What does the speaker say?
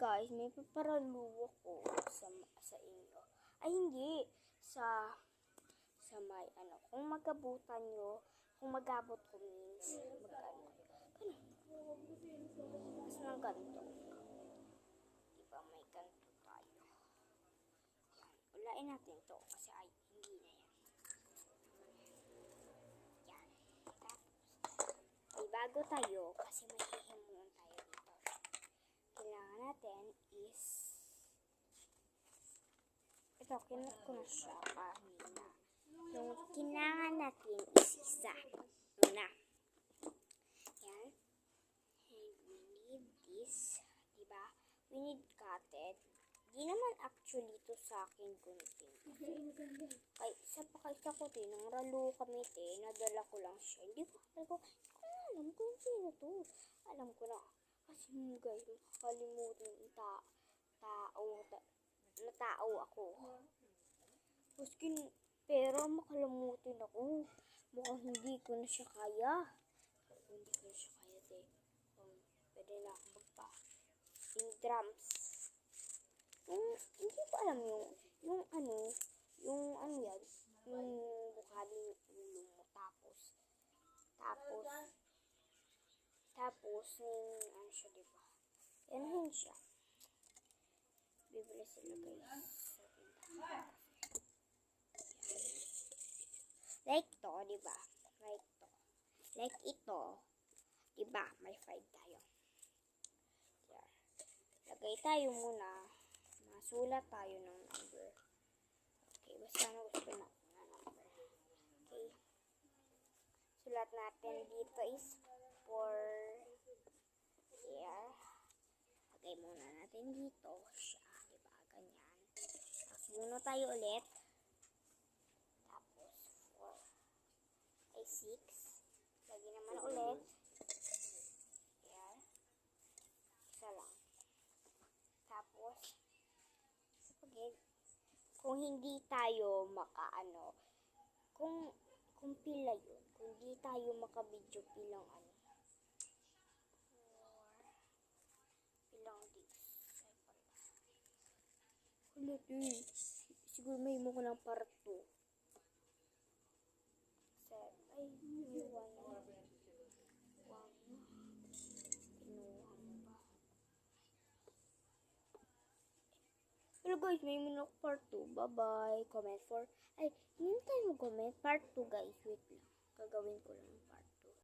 guys, may paparaluwa ko sa inyo. Ay hindi, sa may ano, kung magabutan nyo, kung magabot ko means, magkano kayo. Mas ng ganito. Diba may ganito tayo. Yan, ulain natin to kasi ay, hindi na yan. Yan. Tapos, ay bago tayo, kasi may ihimuan tayo dito. Kailangan natin is, ito, kinat ko na siya kanina. Yung kailangan natin is isa. Una. Yan. And we need this. Diba? We need cotton. Di naman actually to sa akin kunting. Ay, isa ko din. Nang ralo kami nadala ko lang siya. Hindi ko alam kung sino to. Alam ko na. Kasi guys, nakalimutan yung tao ako. Pero makalimutan ako. Mukhang hindi ko na siya kaya. Pwede na ako magpa. Yung drums. Hindi ko alam yung ano yan. Yung bukaling ulo mo. Tapos, ano siya, diba? Yan siya. Bibili sila guys. Like to, diba? Like ito. Diba? May 5 tayo. Here. Lagay tayo muna. Masulat tayo ng number. Okay, basta na gusto natin na number. Okay. Sulat natin dito is 4. Here. Lagay muna natin dito siya. Diba? Ganyan. Tapos muna tayo ulit. Tapos 4. Ay 6. Lagi naman ulit. Here. Isa lang. Tapos, kung hindi tayo makaano, kung pila yun, kung hindi tayo makabidyo pilang ano, pilang this, ulit siguro may mo ko ng part 2. Ay, may 1. Pero guys, may minok part 2. Bye-bye. Comment for... Ay, hindi tayo mag-comment. Part 2 guys. Wait lang. Gagawin ko lang.